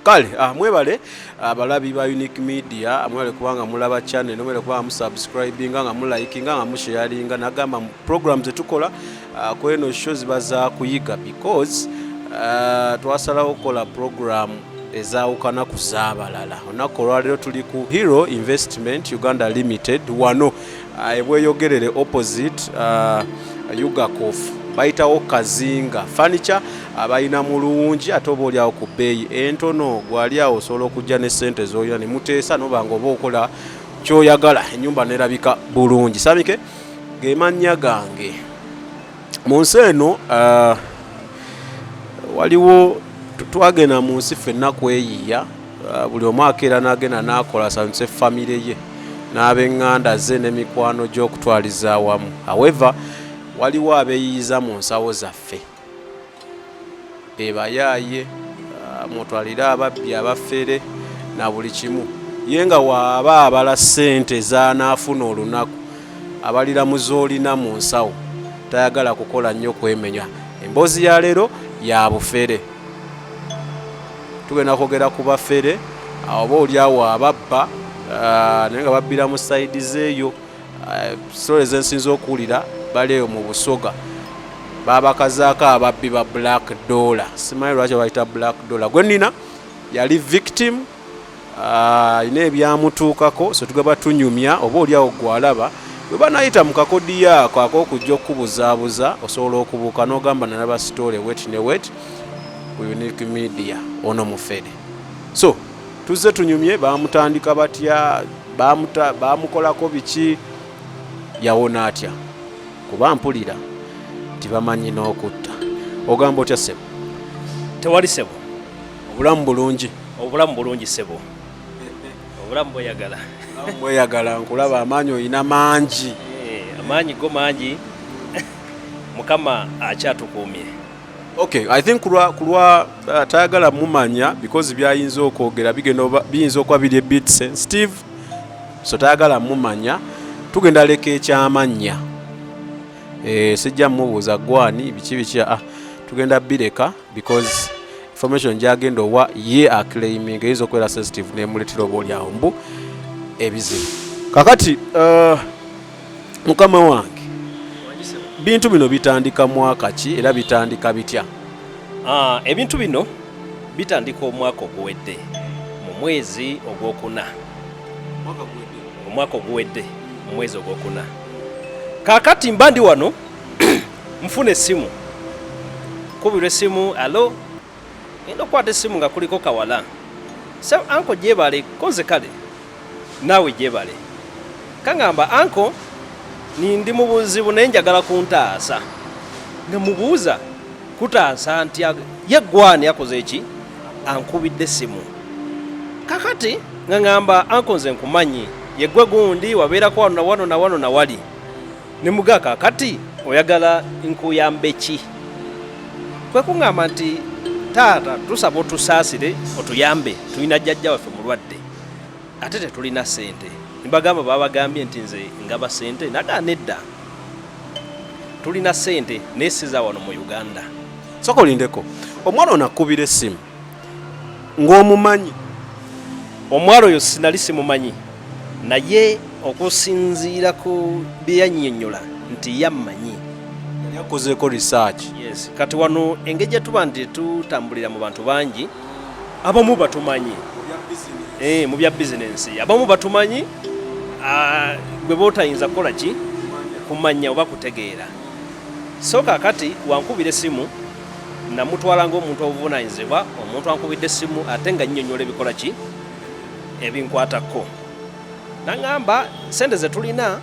kale mwebale abalabi ba Unique Media mwebale kubanga mulaba channel mwebale kubanga musubscribing nga mulikeing nga musharinga nagamba programs zetukola kweno shows baza kuyiga because twasalawo kola program ezawukana kuzabalala onako lwalero tuli ku Hero Investment Uganda Limited wano ebweyogerere opposite Yugakof bayitawo Kazinga furniture abayina mulungi ate oba olyawo ku bbeeyi entono gwali awo osobola okujja ne ssente z'olina ne muteesa nobanga oba okola kyoyagala ennyumba nerabika bulungi samike gemannya gange mu nsi eno waliwo twagenda mu nsi ffenna kweyiya buli omwaka era n'agenda n'akola sanyuse famire ye n'ab'eŋŋanda ze n'emikwano gy'okutwaliza awamu however waliwo abeeyiyiza mu nsawo zaffe bebayaaye mutwalire ababbi abafere na buli kimu ye nga waaba abala ssente z'anaafuna olunaku abalira mu z'olina mu nsawo tayagala kukola nnyo kwemenya emboozi ya leero ya bufere tugenda kwogera ku bafere oba olyawo ababba naye nga babbira mu sayidi zeeyo sitole zensinza okuwulira baleeyo mu busoga babakazaako ababbi ba black dollar simanyi lwaki bayita black dollar gwe nina yali victim ina ebyamutuukako so tugaba tunyumya oba olyawo gwalaba bwe banayita mu kakodi yaako ak'okujja okukubuzaabuza osobola okubuuka n'ogamba nalaba sitole wet ne wet ku Unique Media ono mufere so tuzze tunyumye bamutandika batya bamukolako biki yawona atya kuba mpulira tibamanyi n'okutta ogamba otya sebo tewali sebo obulamu bulungi sebo obulamu bweyagala nkulaba amaanyi olina mangi amaanyi go mangi mukama akyatukuumye. Okay, I think kulwa tayagala mumanya because byayinza okwogera biyinza okuba biri a bit sensitive so tayagala mumanya tugenda leka ekyamanya sijja mubuuza gwani biki tugenda bireka because information gyagenda owa ye aclaiming eyinza okubeera sensitive nemuletera oba olyawo mbu ebizibu kakati mukama wange bintu bino bitandika mwaka ki era bitandika bitya? Ebintu bino bitandika omwaka oguwedde mu mwezi ogwokuna. Omwaka oguwedde mu mwezi ogwokuna. Kakati mbandi wano mfune simu. Kubira esimu alo eno kwate simu nga kuliko kawala. So anko jebale koze kale. Nawe jebale. Kangamba anko ndi mu buzibu naye njagala kuntaasa nga mubuuza kutaasa nti yeggwani yakoze eki ankubidde simu kakati nga ngamba ankonze nkumanyi yeggwe gundi wabeerako wano na wali ne muga kakati oyagala nkuyambe ki kwe kuŋŋamba nti taata tusaba otusaasire otuyambe tulina jjajja waffe mulwadde ate tetulina ssente mbagamba babagambye nti nze ngaba sente naga nedda tulina sente nesiza wano mu Uganda soko lindeko omwana onakubira esimu ng'omumanyi omwalo oyo sinali simumanyi naye okusinziira ku byeyannyonnyola nti yammanyi yakozeeko research. Yes, kati wano engeri gye tuba nti tutambulira mu bantu bangi abamu batumanyi mu bya bizinensi abamu batumanyi gwe bootayinza kukola ki kumanya oba kutegeera so kakati wankubira esimu namutwala ng'omuntu obuvunaanyizibwa omuntu ankubidde esimu ate nga nnyonnyola ebikola ki ebinkwatako naŋŋamba sente ze tulina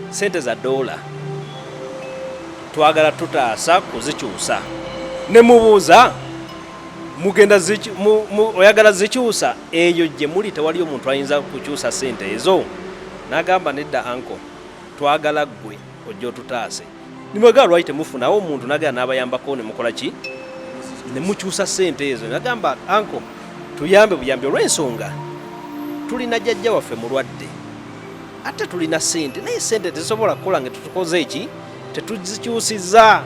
sente za dola twagala tutaasa kuzikyusa ne mubuuza mugenda oyagala zikyusa eyo gye muli tewali omuntu ayinza kukyusa sente ezo n'agamba nedda anko twagala ggwe ojja otutaase nimwagala lwaki temufunawo omuntu nagala n'abayambako ne mukola ki ne mukyusa sente ezo nagamba anko tuyambe buyambi olw'ensonga tulina jjajja waffe mulwadde ate tulina sente naye sente tezisobola kukola nga tetukoze eki tetuzikyusiza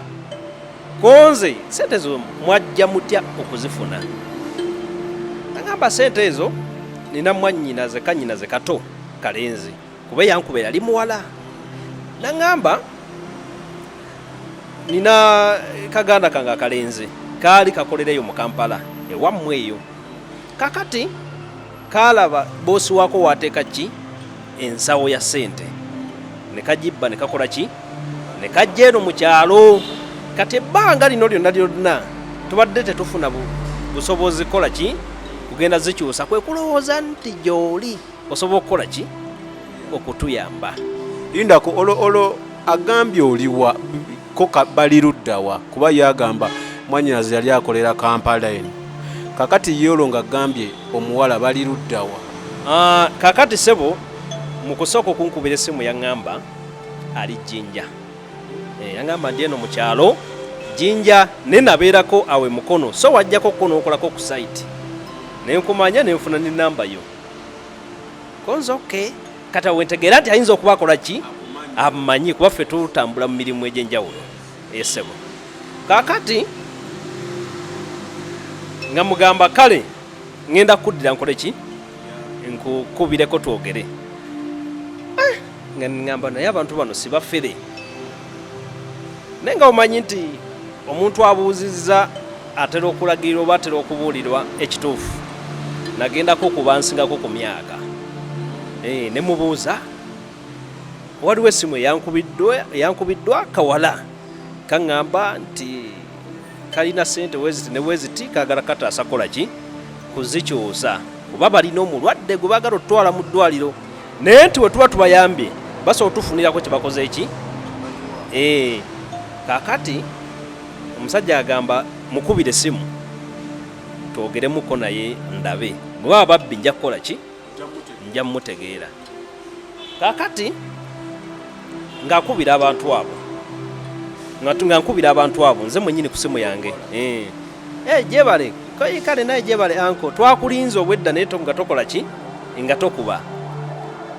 konze sente zo mwajja mutya okuzifuna nagamba sente ezo nina mwannyinaze kannyinaze kato kalenzi kuba yankuba yali muwala. Nagamba nina kaganda kange akalenzi kaali kakolereyo mu Kampala ewammwe eyo. Kakati kalaba boosi waako wateeka ki ensawo ya sente ne kagibba ne kakola ki ne kajja eno mu kyalo. Kati ebbanga lino lyonna lyonna tubadde tetufuna busobozi kola ki kugenda zikyusa, kwe kulowooza nti gy'oli osobola okukola ki okutuyamba. Lindako olo agambye oliwa ko bali luddawa kuba yagamba mwannyinaze yali akolera Kampala eno. Kakati yolo nga gambye omuwala bali luddawa. Kakati sebo mu kusooka okunkubira essimu yaŋŋamba ali jimja. Yaŋŋamba ndi eno mu kyalo jimja ne nabeerako awe mukono so wajjako kono okolako ku site ne nkumanya ne nfuna ne namba yo. Konzo okay. Kati wentegeera nti ayinza okuba akola ki amanyi kuba ffe tutambula mu mirimu egy'enjawulo esebo. Kakati nga mugamba kale ngenda kuddira nkole ki nkukubireko twogere. Nga ngamba naye abantu bano si bafere. Naye nga omanyi nti omuntu abuuzizza atera okulagirwa oba atera okubuulirwa ekituufu. Nagendako kubansingako ku myaka. Ne mubuuza waliwo essimu yankubiddwa kawala kaŋŋamba nti kalina sente weziti ne weziti kaagala kataasa kola ki kuzikyusa kuba balina omulwadde gwe baagala otutwala mu ddwaliro naye nti we tuba tubayambye basobola otufunirako kye bakoze eki. Kaakati omusajja agamba mukubire essimu twogeremuko naye ndabe bwe baba babbi nja kukola ki nja mmutegeera. Kaakati ng'akubira abantu abo nga nkubira abantu abo nze mwennyini ku ssimu yange. Jebale kale naye jebale anko twakulinze obwedda naye nga tokola ki nga tokuba.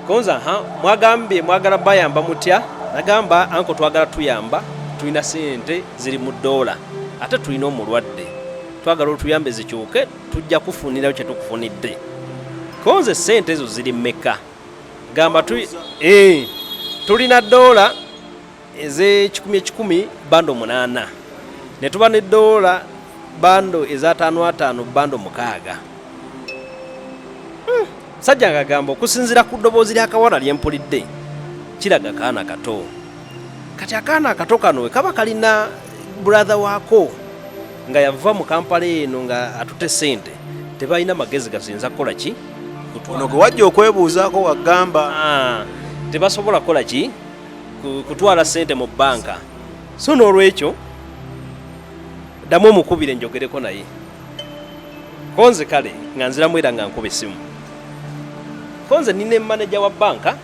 Konza mwagambye mwagala bayamba mutya? Nagamba anko twagala tuyamba, tulina sente ziri mu $, ate tulina omulwadde twagala otuyambe zikyuke tujja kufunirayo kye tukufunidde. Konze sente ezo ziri mmeka? Gamba tulina $, ez'ekikumi bando 8 ne tuba ne $, bando eza 5 bando 6. Sajja ngagamba okusinzira ku ddoboozi ly'akawala lyempulidde kiraga kaana kato. Kati akaana akato kano we kaba kalina brother waako nga yava mu Kampala eno nga atute sente tebalina magezi gasinza kukola ki ono gwe wajja okwebuuzaako wagamba tebasobola kukola ki kutwala sente mu bbanka. So n'olwekyo ddamu omukubire njogereko naye. Konze kale nga nziramu era nga nkuba essimu. Konze nina manager wa bbanka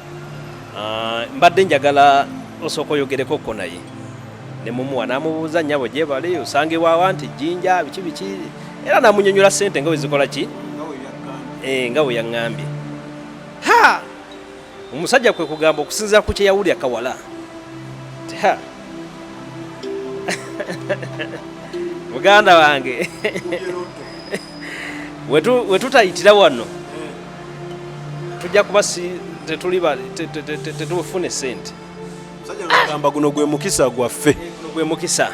mbadde njagala osooka oyogerekoko naye. Ne mumuwa n'amubuuza nnyabo gyebale osangibwa wa nti jimja biki era n'amunyonyola sente nga we zikola ki nga we yaŋŋambye. Omusajja kwe kugamba okusinziira ku kye yawulya kawala muganda wange we tutayitira wano tujja kuba tetufune sente. Gamba guno gwe mukisa gwaffe. Gwe mukisa.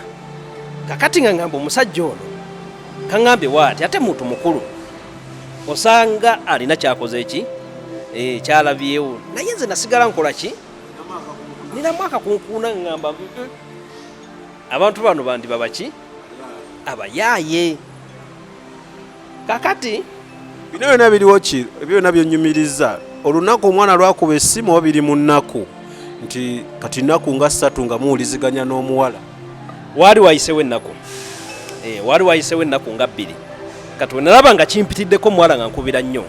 Kakati nga ngamba omusajja ono kaŋŋambye waati ate muntu mukulu osanga alina kyakoze eki kyalabyewo naye nze nasigala nkola ki nina mwaka kunkuuna ngamba abantu bano bandi babaki abayaaye. Kakati bino byonna biriwo ki ebyo byonna byonnyumiriza olunaku omwana lwakuba essimu oba biri mu nnaku nti kati nnaku nga 3 nga muwuliziganya n'omuwala waali wayisewo ennaku waali wayisewo ennaku nga 2 kati we nalaba nga kimpitiddeko omuwala nga nkubira nnyo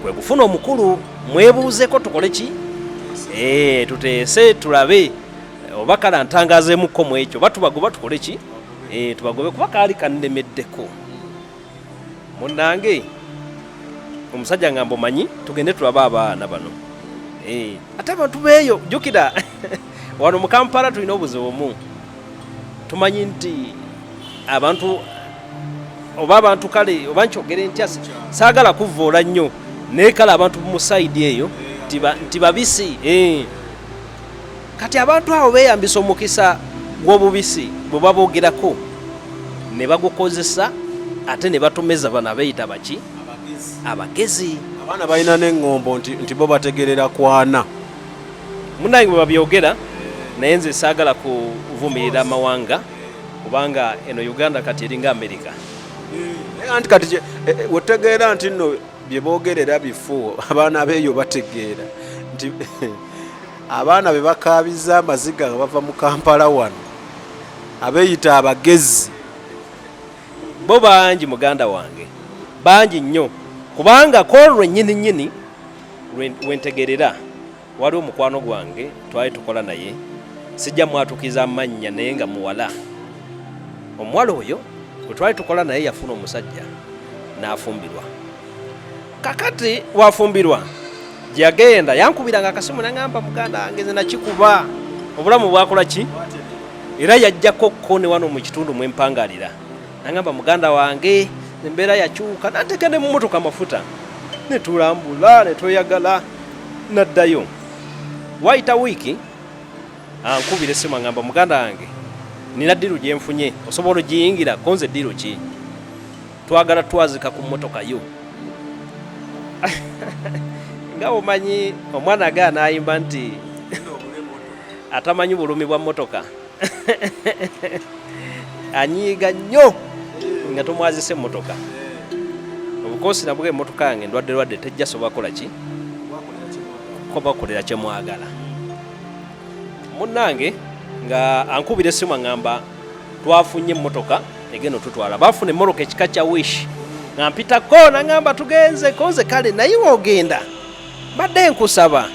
kwe kufuna omukulu mwebuuzeko tukole ki tuteese tulabe oba kale antangazeemukko mu ekyo oba tubagoba tukole ki tubagobe kuba kaali kannemeddeko. Munnange omusajja ngamba omanyi tugende tulabe abaana bano ate abantu beeyo jjukira wano mu Kampala tulina obuzibu bumu tumanyi nti abantu oba abantu kale oba nkyogere ntya saagala kuvoola nnyo naye kale abantu mu saidi eyo nti babisi kati abantu abo beeyambisa omukisa gw'obubisi bwe baboogerako ne bagukozesa ate ne batomeza bano abeeyita baki abagezi. Abaana balina n'eŋŋombo nti bo bategerera kwana. Munnange bwe babyogera naye nze saagala kuvumirira amawanga kubanga eno Uganda kati eringa Amerika. Anti kati wetegeera nti nno bye boogerera bifu abaana abeeyo bategeera nti abaana be bakaabiza amaziga nga bava mu Kampala wano abeeyita abagezi bo bangi muganda wange bangi nnyo kubanga kolwe nnyini wentegerera waliwo omukwano gwange twali tukola naye sijja mwatukiza amannya naye nga muwala. Omuwala oyo bwe twali tukola naye yafuna omusajja n'afumbirwa. Kakati wafumbirwa gyeyagenda yankubiranga akasimu naŋŋamba muganda wange nze nakikuba obulamu bwakola ki era yajjako ko ne wano mu kitundu mwempangalira naŋŋamba muganda wange embeera yakyuka nanteeka ne mu mmotoka mafuta ne tulambula ne tweyagala naddayo. Wayita wiiki ankubira essimu aŋŋamba muganda wange nina ddiru gye nfunye osobola ogiyingira konze ddiru ki twagala twazika ku mmotoka yo. Nga omanyi omwana agaana ayimba nti atamanyi bulumi bwa mmotoka anyiiga nnyo nga tomwazisa emmotoka. Obukosi nabwe emmotoka yange ndwadde tejja sobola kola ki kobakolera kye mwagala. Munnange nga ankubira essimu aŋŋamba twafunye emmotoka egenda otutwala baafuna emmoloka ekika kya wish nga mpitako naŋŋamba tugenze konze kale naye woogenda badde nkusaba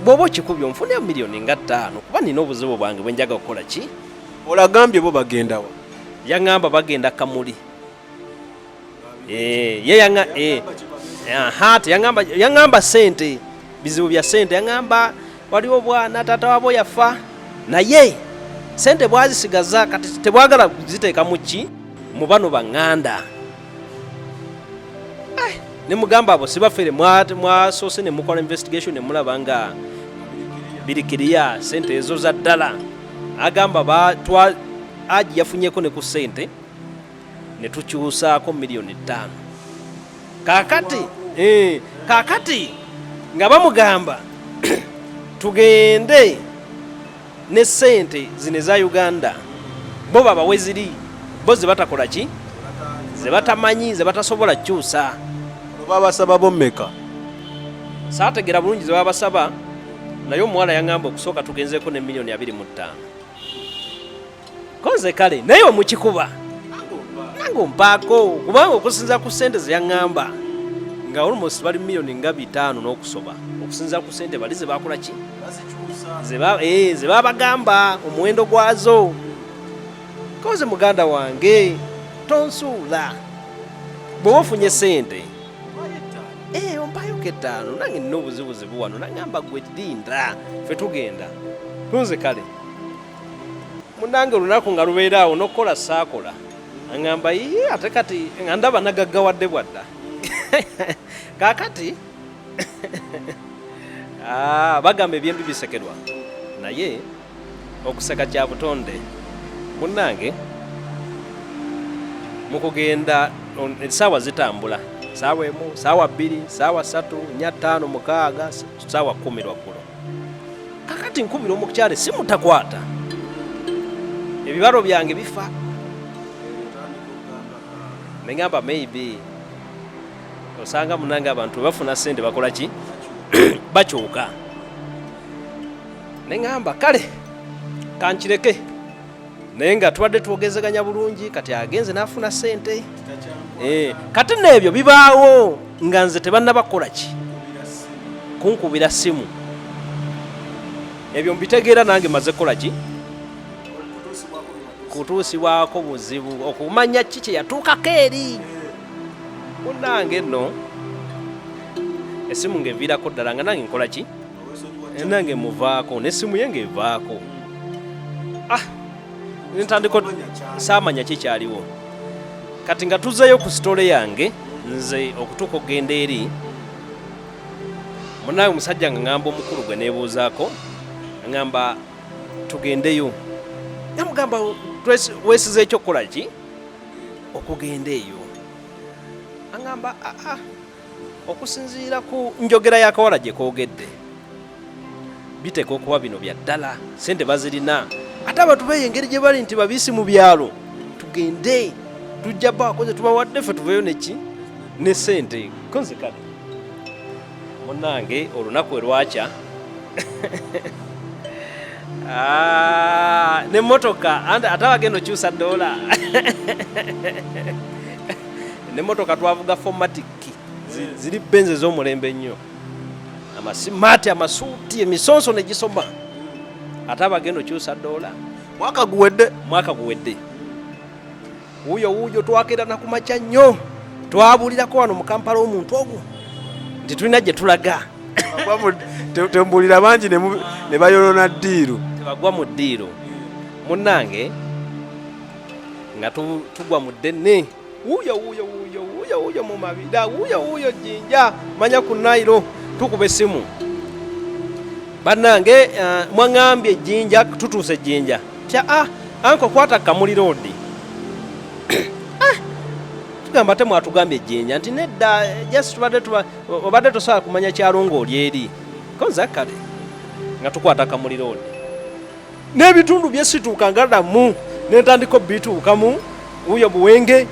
bw'oba okikubye onfunira miliyoni nga 5 kuba nina obuzibu bwange bwe njaga kukola ki. Olagambye bo bagendawa? Yaŋŋamba bagenda Kamuli. Yaŋŋamba sente bizibu bya sente yaŋŋamba waliwo bwana taata wabo yafa naye sente bwazisigaza kati tebwagala ziteeka mu ki mu bano baŋŋanda. Ne mugamba abo sibafere mwasoose ne mukola investigation ne mulaba nga birikiriya sente ezo za ddala. Agamba aji yafunyeko ne ku sente ne tukyusaako miliyoni 5. Kakati nga bamugamba tugende ne sente zine za Uganda bo baba we ziri bo ze batakola ki ze batamanyi ze batasobola kyusa. Babasaba bommeka saategera bulungi ze babasaba naye omuwala yaŋŋamba okusooka tugenzeko ne miliyoni 25 konze kale naye omukikuba nange ompaako kubanga okusinza ku sente ze yaŋŋamba nga almost bali miliyoni nga 5 n'okusoba okusinza ku sente bali ze bakola ki ze babagamba omuwendo gwazo. Konze muganda wange tonsuula bw'oba ofunye sente ompayo ke 5 nange nina obuzibuzibu wano naŋŋamba gwe linda ffe tugenda tunze kale. Munnange olunaku nga lubeeraawo n'okukola saakola aŋŋamba ate kati nga ndaba nagaggawadde bwadda kaakati bagamba ebyembi bisekerwa naye okuseka kya butonde. Munnange mukugenda essaawa zitambula saawa 1 saawa 2 saawa 3 4 5 6 saawa 10 lwaggulo. Kakati nkubira omukyale simutakwata ebibalo byange bifa neŋŋamba maybe osanga munnange abantu bafuna sente bakola ki bakyuka. Neŋŋamba kale kankireke naye nga tubadde twogezeganya bulungi kati agenze n'afuna sente. Kati n'ebyo bibaawo nga nze tebannabakola ki kunkubira simu ebyo mbitegeera nange maze kola ki kutuusibwako buzibu okumanya ki kye yatuukako eri. Munnange nno essimu ng'enviirako ddala nga nange nkola ki nange muvaako n'essimu ye ng'evaako. Ntandiko saamanya kikyaliwo kati nga tuzzayo ku sitole yange nze okutuuka okugenda eri munawe omusajja nga ŋŋamba omukulu gwe neebuuzaako ŋŋamba tugendeyo namugamba weesiza ekyokukola ki okugenda eyo aŋŋamba okusinziira ku njogera y'akawala gye koogedde biteeka okuba bino bya ddala sente bazirina ate abantu beeyo engeri gye bali nti babiisi mu byalo tugende tujja baakoze tubawadde ffe tuveeyo neki ne sente konze kale munnange olunaku erwakya nemmotoka ate abagenda okyusa dola nemmotoka twavuga fomatiki ziri benze ez'omulembe ennyo amasimaati amasuuti emisonso negisoma ate abagenda okyusa dola mwaka guwedde wuuyo twakera nakumakya nnyo twabulirako wano mu Kampala omuntu ogwo nti tulina gye tulaga tembulira bangi ne bayolona ddiiru tebagwa mu ddiiru munnange nga tugwa mu ddene wuuyo mu mabira wuuyo jimja manya ku nairo tukuba essimu bannange mwaŋambye ejjinja tutuuse ejjinja tya anko kwata Kamuli road tugamba te mwatugambye ejjinja nti nedda just obadde tosobola kumanya kyalo ng'oli eri konza kale nga tukwata Kamuli road n'ebitundu byesituuka ngadamu netandika bituukamu wuuyo buwenge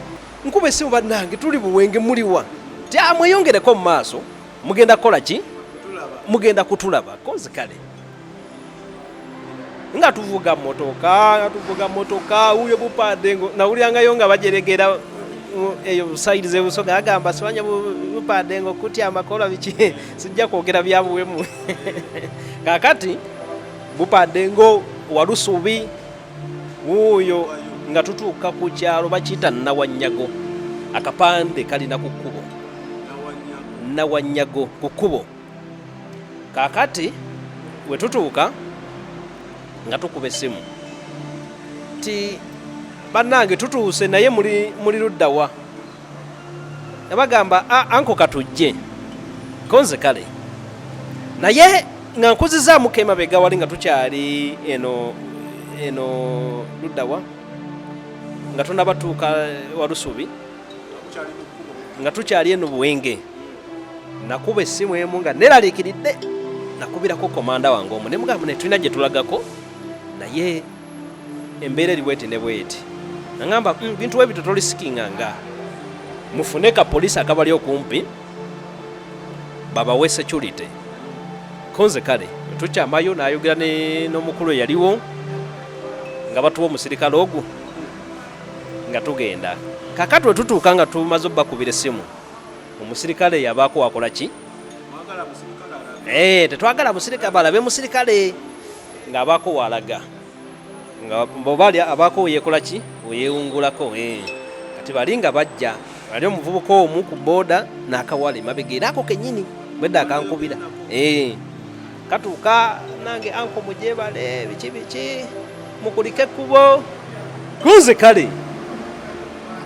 nkuba essimu bannange tuli buwenge muliwa ti mweyongereko mu maaso mugenda kukola ki mugenda kutulaba konzi kale nga tuvuga motoka wuuyo bupande nawulyangayo nga bajeregera eyo saidi zebusoga agamba sibanya bupande ngo kutya amakola biki sijja kwogera byabuwemu kakati bupande ngo walusubi wuuyo nga tutuuka ku kyalo bakiyita Nawanyago akapande kalina ku kkubo Nawanyago ku kkubo kakati we tutuuka nga tukuba essimu ti bannange tutuuse naye muli luddawa nabagamba anko katujje konze kale naye nga nkuzizaamuko emabega wali nga tukyali eno luddawa nga tonabatuuka walusubi nga tukyali eno buwenge nakuba essimu emu nga neraliikiridde nakubirako komanda wange omu nemugamba ne tulina gye tulagako naye embeera eri bweti ne bweti naŋamba bintu webito tolisikinganga mufune ka poliisi akabali okumpi babawe security konze kale tukyamayo nayogera n'omukulu eyaliwo nga batuwa omusirikale ogwo nga tugenda kakati we tutuuka nga tumaze obbakubira essimu omusirikale yabaako wakola ki tetwagala musirikale balabe musirikale nga abaako walaga nga bobali abaako yekola ki oyewungulako kati bali nga bajja ali omuvubuka omu ku boda n'akawale mabega ako kennyini bwedda akankubira katuuka nange anko mujebale biki mukulike ekkubo kunze kale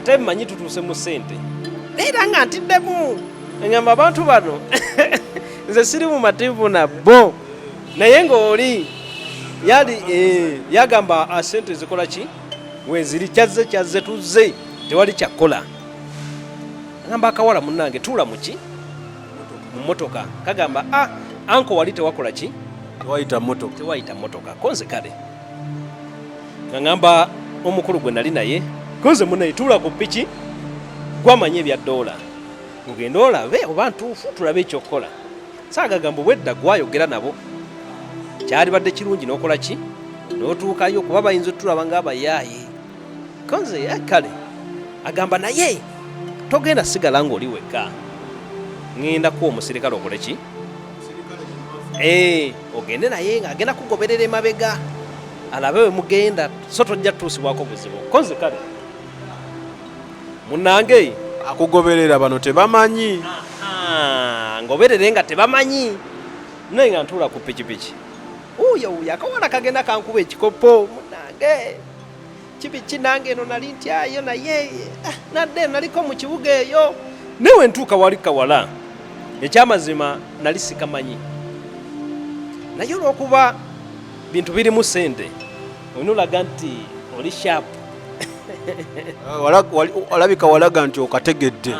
temmanyi tutuuse mu ssente era nga ntiddemu engamba abantu bano nze siri mu mativu nabo naye ng'oli yali yagamba sente zikola ki weziri kyazze tuzze tewali kyakkola agamba akawala munnange tuula muki mu motoka kagamba anko wali tewakola ki tewayita motoka konze kale ngamba omukulu gwe nali naye konze munaye tuula ku piki gwamanye ebya dola mugenda olabe oba ntuufu tulabe ekyokukola saagagamba obwedda gwayogera nabo kyali badde kirungi n'okola ki n'otuukayo kuba bayinza otulaba ng'abayaaye konze kale agamba naye togenda sigala ng'oli wekka ŋŋenda kuwa omusirikale okole ki ogende naye ng'agenda kugoberera emabega alabe we mugenda so tojja tutusibwako buzibu konze kale munnange akugoberera bano tebamanyi ngoberere nga tebamanyi naye nga ntuula ku pikipiki wuuyo akawala kagenda kankuba ekikopo munnange biki nange eno nali ntyayo naye nadde naliko mu kibuga eyo newe ntuuka wali kawala ekyamazima nali sikamanyi naye olw'okuba bintu birimu ssente onulaga nti oli sharp olabika walaga nti okategedde.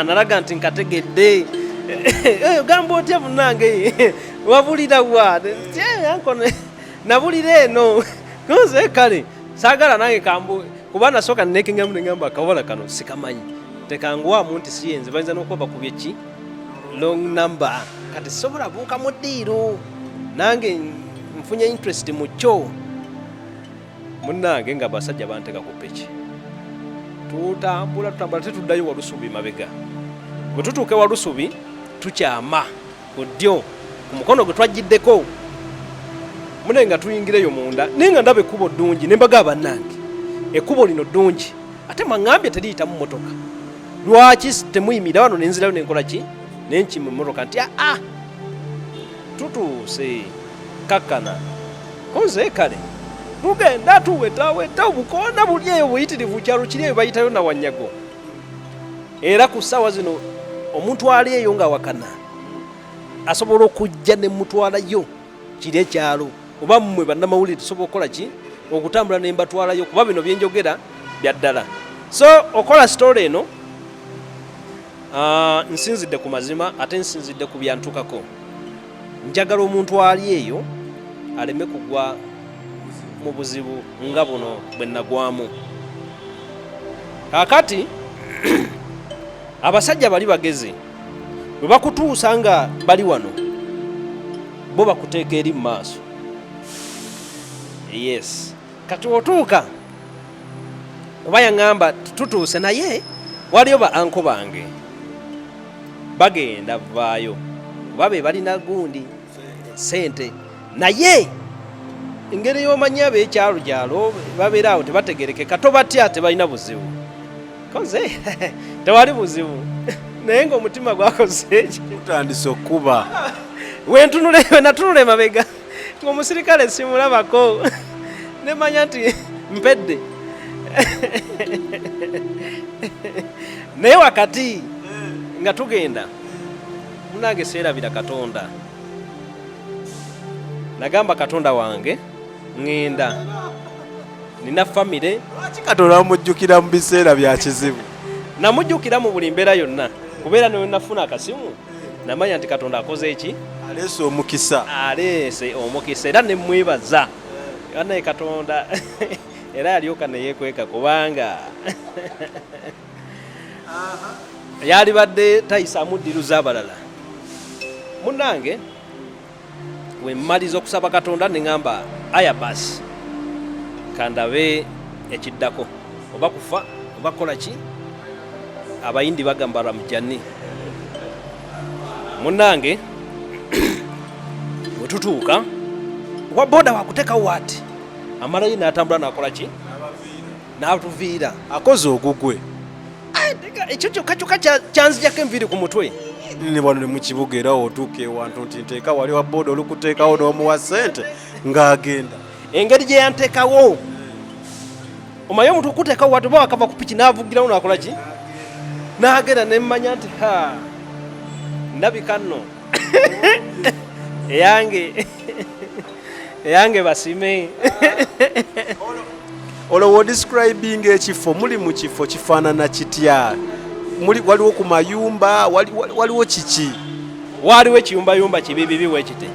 Nalaga nti nkategedde. Gamba otya munange wabulira wa nabulira eno koze kale saagala nange kambu kuba nasooka nekengamu nengamba akawala kano sikamanyi tekangwamu nti siyenze bayinza n'okuba bakubye ki long number kati sobola buuka mu ddiiro nange nfunye interest mu kyo munnange nga basajja banteka ku peki tutambula tetuddayo Walusubi mabega bwe tutuuke Walusubi tukyama ku ddyo ku mukono gwe twagiddeko mune nga tuyingireyo munda naye nga ndaba ekkubo ddungi ne mbaga bannange ekkubo lino ddungi ate mwaŋŋambye teriyitamu mmotoka lwaki temuyimira wano nenzirayo nenkola ki nenkima emmotoka nti tutuuse kakkana konze kale tugenda tuwetaweta obukoona buli eyo buyitirivu kyalo kiri eyo bayitayo na Wanyago era ku ssaawa zino omuntu ali eyo nga wakana asobola okujja ne mutwalayo kiri ekyalo oba mmwe bannamawulire tusobola okukola ki okutambula ne mbatwalayo kuba bino byenjogera bya ddala so okola story eno nsinzidde ku mazima ate nsinzidde ku byantukako njagala omuntu ali eyo aleme kugwa mu buzibu nga buno bwe nagwamu kakati abasajja bali bagezi bwe bakutuusa nga bali wano bo bakuteeka eri mu maaso yes kati otuuka kuba yaŋŋamba tutuuse naye waliyo ba anko bange bagenda vaayo kuba be balina gundi sente naye engeri y'omanyi ab'ekyalo gyalo babeera awo tebategerekeka tobatya tebalina buzibu koze tewali buzibu naye ng'omutima gwakoze eki tutandise okkuba wenatunula emabega ng'omusirikale simulabako nemanya nti mpedde naye wakati nga tugenda munange seerabira Katonda nagamba Katonda wange ŋŋenda nina famire lwaki Katonda amujjukira mu biseera bya kizibu namujjukira mu buli mbeera yonna kubeera newe nafuna akasimu namanya nti Katonda akoze eki aleese omukisa era nemwebaza naye Katonda era yalyoka neyekweka kubanga yali badde tayisaamu ddiruza abalala munnange we mmaliza okusaba Katonda neŋŋamba aya basi kandabe ekiddako oba kufa oba kola ki abayindi bagamba ramujani munnange bwe tutuuka wa boda wakuteekawo ati amalayo n'atambula n'akola ki n'atuviira akoze ogugwe ekyo kyokka kyokka kyanzijako enviiri ku mutwe ne wano ne mu kibuga era otuuka ewantu nti nteeka wali wa boda olukuteekawo n'omuwa ssente ng'agenda engeri gye yanteekawo omaye omuntu okuteekawo wati oba wakava ku piki n'avugirawo n'akola ki n'agenda nemmanya nti ndabika nno eyange basime olwo wodescribing ekifo muli mu kifo kifaanana kitya waliwo ku mayumba waliwo kiki waliwo ekiyumbayumba kibibibi wekite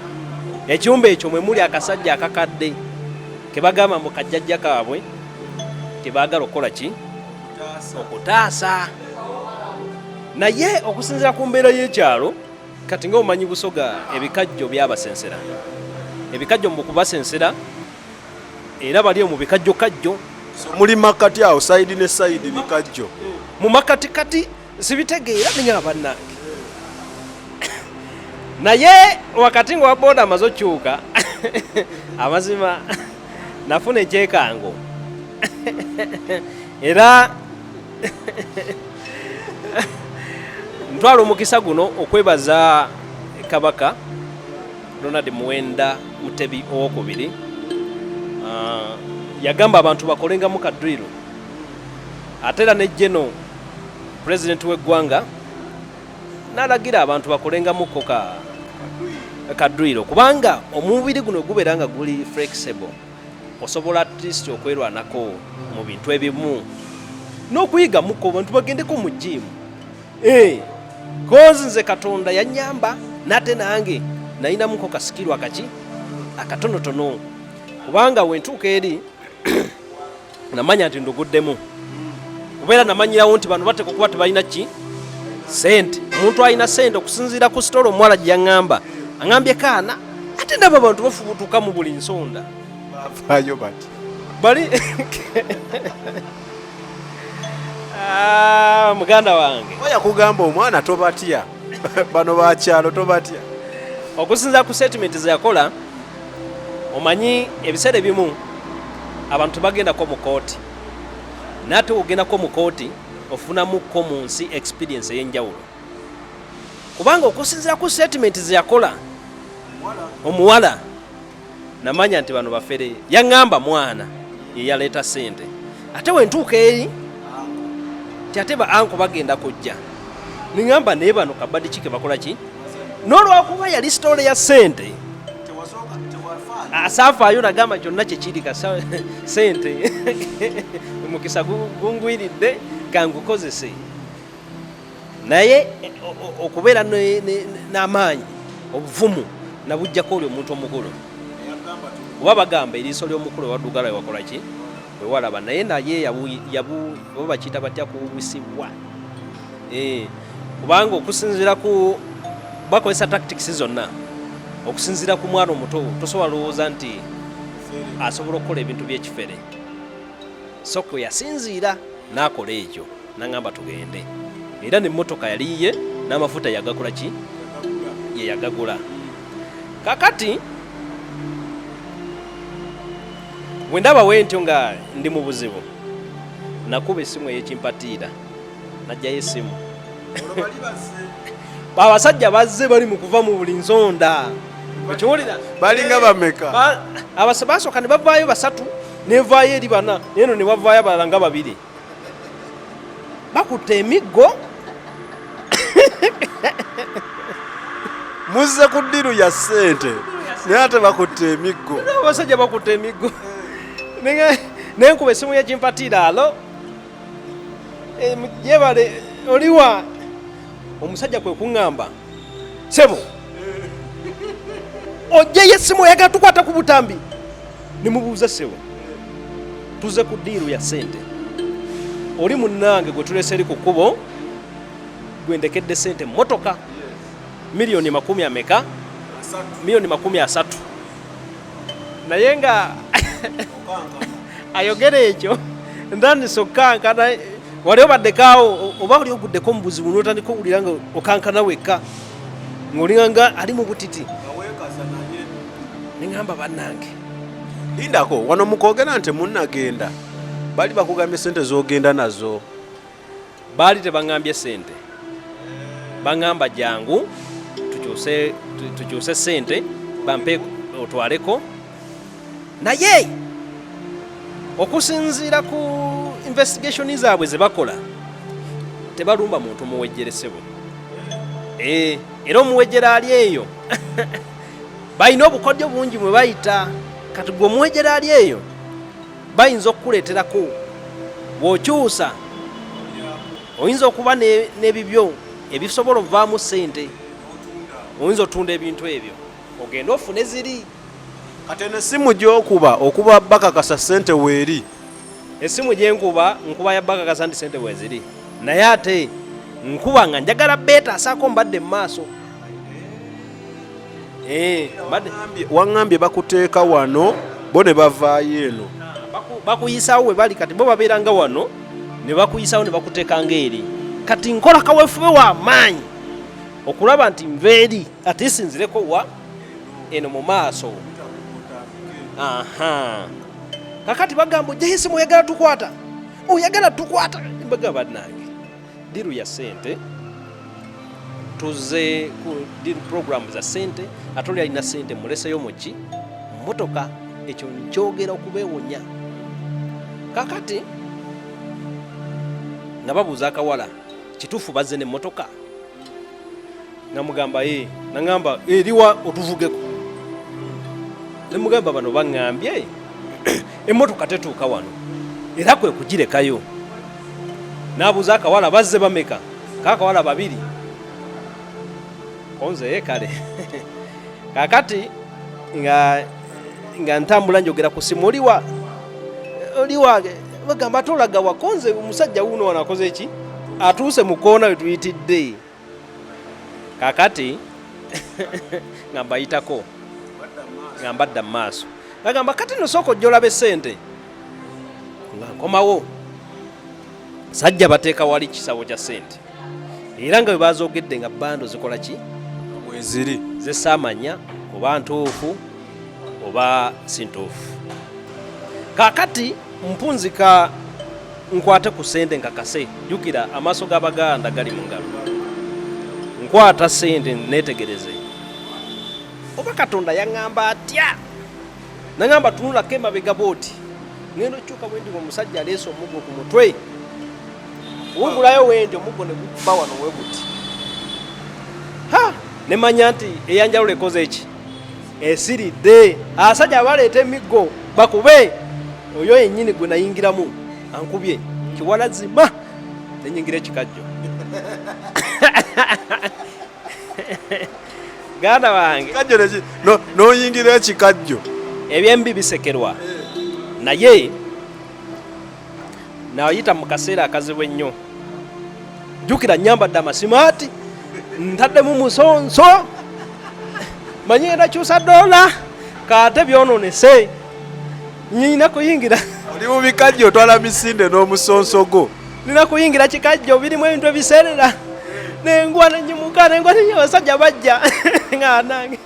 ekiyumba ekyo mwe muli akasajja akakadde kebagamba mu kajjajja kaabwe kebaagala okukola ki okutaasa naye okusinziira ku mbeera y'ekyalo kati ng'omanyi Busoga ebikajjo byabasensera ebikajjo mu kubasensera era bali mu bikajjokajjo muli makati awo sayidi ne sayidi bikajjo mu makatikati sibitegeera ninga bannange naye wakati nga waboda amaze okyuka amazima nafuna ekyekango era ntwala omukisa guno okwebaza Kabaka Ronald Muwenda Mutebi owokubiri yagamba abantu bakolenga mu kadrilo ate era ne General President w'eggwanga n'alagira abantu bakolenga muko kadrilo kubanga omubiri guno gubeera nga guli flexible osobola at least okwerwanako mu bintu ebimu n'okuyiga muko abantu bagendeko mu gym kozi nze Katonda yanyamba nate nange nalina muko kasikirwa akatonotono kubanga wentuuka eri namanya nti nduguddemu kubeera namanyirawo nti bano bateka okuba tebalina ki sente omuntu alina sente okusinziira ku sitolo omuwala gye yaŋŋamba aŋambye kaana ate ndaba abantu bafubutuka mu buli nsonda bavaayo bati bali muganda wange oya kugamba omwana tobatya bano bakyalo tobatya okusinziira ku statement ze yakola omanyi ebiseera ebimu abantu bagendako mu kooti nate ogendako mu kooti ofunamuko mu nsi experience ey'enjawulo kubanga okusinziira ku statement ze yakola omuwala namanya nti bano bafere yaŋŋamba mwana yeyaleeta sente ate wentuuka eri ti ate ba anko bagenda kujja niŋŋamba naye bano kabadi kike bakola ki n'olwakuba yali sitole ya sente asafaayo nagamba kyonna kyekiri ka sente omukisa gungwiridde kangukozese naye okubeera n'amaanyi obuvumu nabujjako oli omuntu omukulu oba bagamba eriiso ly'omukulu ewaddugala ewakola ki wewalaba naye oba bakiyita batya kuwubisibwa kubanga okusinziira ku bakozesa tactics zonna okusinziira ku mwana omuto tosobola lowooza nti asobola okukola ebintu by'ekifere soko yasinziira n'akola ekyo naŋŋamba tugende era n'emmotoka yaliye n'amafuta yagakola ki ye yagagula kakati bwe ndaba wentyo nga ndi mu buzibu nakuba essimu ey'ekimpatiira najjayo essimu abasajja bazze bali mu kuva mu buli nsonda ekiwulira balinga bameka basooka ne bavaayo 3 nevaayo eri 4 neno ne bavaayo abalala nga 2 bakutte emiggo muzze ku ddiru ya ssente naye ate bakutte emiggo abasajja bakutte emiggo nenkuba essimu yekimpatiira alo yebale oliwa omusajja kwe kuŋŋamba sebo ojjayo essimu oyagala tukwata ku butambi nemubuuza sebo tuze ku ddiiru ya ssente oli munnange gwe tulese eri ku kkubo gwendekedde ssente mmotoka miliyoni 10 ameka miliyoni 30 naye nga ayogera ekyo ndandise okukankana wali obaddekaawo oba oli oguddeko mu buzibu n'otandika owulira nga okankana wekka ng'olinga nga ali mu butiti neŋŋamba bannange lindako wano mukoogera nti munnagenda bali bakugambye sente z'ogenda nazo baali tebaŋŋambye sente baŋŋamba jangu tukyuse sente bampe otwaleko naye okusinziira ku investigation zaabwe ze bakola tebalumba muntu muwejjeresebwe era omuwejjera ali eyo balina obukodyo bungi mwe bayita kati gwe omuwejjera ali eyo bayinza okukuleeterako bw'okyusa oyinza okuba n'ebibyo ebisobola ovaamu ssente oyinza otunda ebintu ebyo ogenda ofune ziri kati eno essimu gy'okuba bakakasa ssente weeri essimu gyenkuba nkuba ya bakakasa nti ssente weeziri naye ate nkuba nga njagala beetaasaako mbadde mu maaso waŋŋambye bakuteeka wano bo ne bavaayo eno bakuyisaawo we bali kati bo babeeranga wano ne bakuyisaawo ne bakuteekanga eri kati nkola kaweefube wa maanyi okulaba nti nva eri ate sinzireko wa eno mu maaso kakati bagamba ojjayo essimu oyagala tukwata bagamba bannange diru ya ssente tuze ku diru programu za ssente ate oli alina ssente muleseyo muki mmotoka ekyo nkyogera okubeewonya kakati nga babuuza akawala kituufu bazze n'emmotoka namugamba nangamba eriwa otuvugeko nemugamba bano baŋŋambye emmotoka tetuuka wano era kwe kugirekayo nabuuza akawala bazze bameka kakawala 2 konzeye kale kakati nga ntambula njogera ku simu oliwa bagamba tolaga wakonze omusajja wuno wanakoze eki atuuse mu koona wetuyitidde kakati nga mbayitako nga mbadda mu maaso bagamba kati nosooka ojja olabe sente nga nkomawo sajja bateeka wali kisawo kya sente era nga bwe bazoogedde nga bando zikola ki mweziri zesaamanya oba ntuufu oba si ntuufu kakati mpunzika nkwate ku sente nkakase jukira amaaso g'abaganda gali mu ngalo nkwata sente neetegereze oba katonda yaŋŋamba atya naŋŋamba tunulako emabega booti ngendo kyuka bwendi omusajja aleese omuggo ku mutwe wungulayo wendi omuggo ne gukuba wano we guti nemanya nti eyanjawulo ekoze eki esiridde asajja abaleeta emiggo bakube oyo yennyini gwe nayingiramu ankubye kiwalazima nenyingira ekikajjo ganda wange noyingira ekikajjo ebyembi bisekerwa naye nayita mu kaseera akazibu ennyo jukira nyambadde amasimaati ntaddemu musonso manyi ndakyusa dola kate byononese nyina kuyingira oli mu bikajjo otwala misinde n'omusonso gwo nina kuyingira kikajjo birimu ebintu ebiserera nengwa nenyimuka nengwa abasajja bajja nga nange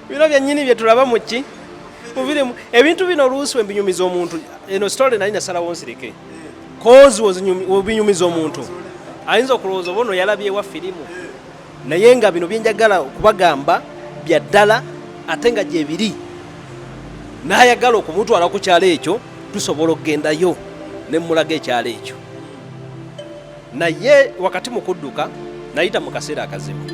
bino byennyini bye tulaba muki mubirimu ebintu bino oluusi webinyumiza omuntu eno story nali nasalawo nsirike kozi webinyumiza omuntu ayinza okulowooza oba ono yalabyewa firimu naye nga bino byenjagala okubagamba bya ddala ate nga gyebiri n'ayagala okumutwala ku kyalo ekyo tusobola okugendayo nemulaga ekyalo ekyo naye wakati mu kudduka nayita mu kaseera akazibu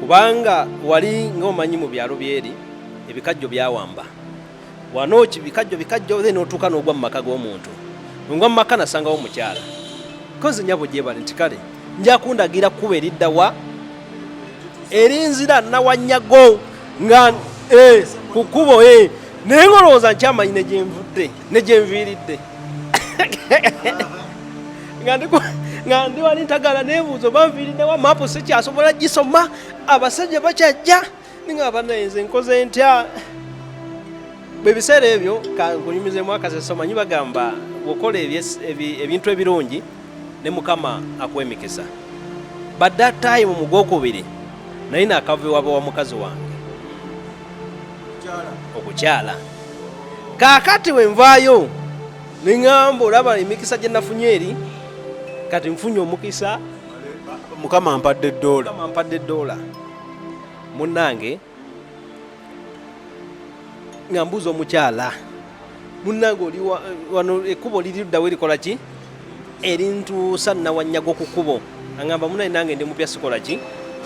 kubanga wali ng'omanyi mu byalo byeri ebikajjo byawamba wano bikajjo then otuuka n'ogwa mu maka g'omuntu ngwa mu maka nasangawo mukyala kozi nyabo gyebali nti kale nja kundagira kkuba eriddawa erinzira nawanyago nga ku kkubo naye ng'olowooza nkyamanyi negyenvudde negyenviiridde nga ndi wali ntagala nebuuzo banviiriddewa maapu sikyasobola gisoma abasajja bakyajja ningaba nayenze nkoze ntya bwe biseera ebyo kankunyumizemu akasesa manyi bagamba bwokola ebintu ebirungi ne mukama akwemikisa but that time mu gwokubiri naye naakaviwaba wa mukazi wange okukyala kaakati wenvaayo neŋŋamba olaba emikisa gye nafunye eri kati nfunye omukisa mukama ampadde eddoola munnange nga mbuuza omukyala munnange oli wano ekkubo liriddawo erikola ki erintuusa nawanyago ku kkubo aŋŋamba munaye nange ndi mupya sikola ki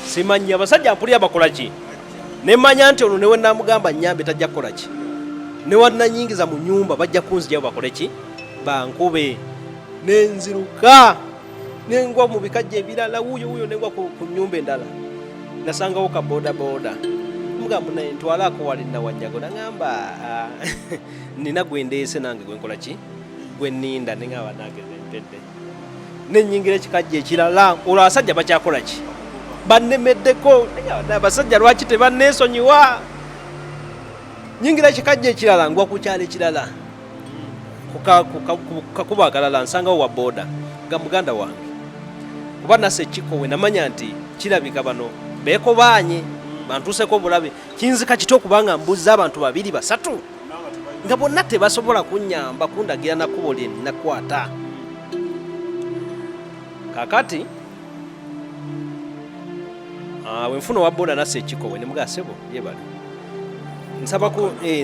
simanyi abasajja mpulira bakola ki nemanya nti ono newe namugamba nyambe tajja kukola ki newananyingiza mu nyumba bajja kunzijayo bakole ki bankube nenziruka nengwa mu bikajja ebirala wuyo nengwa ku nyumba endala nasangawo ka bodaboda mugamba naye ntwalako wali nawanyago naŋŋamba nina gwendeese nange gwenkola ki gwenninda neŋŋamba nange zentedde nenyingira ekikajja ekirala olwo abasajja bakyakola ki bannemeddeko abasajja lwaki tebanneesonyiwa nyingira ekikajja ekirala ngwa ku kyalo ekirala kukakuba akalala nsangawo wa booda nga muganda wange kuba nase ekikowe namanya nti kirabika bano beekobaanye bantuuseko obulabe kinzika kiti okubanga mbuza abantu 2 3 nga bonna tebasobola kunnyamba kundagira nakkubo lye nnakwata kakati wenfuna wa booda nase ekikowe ne mugasebo yebale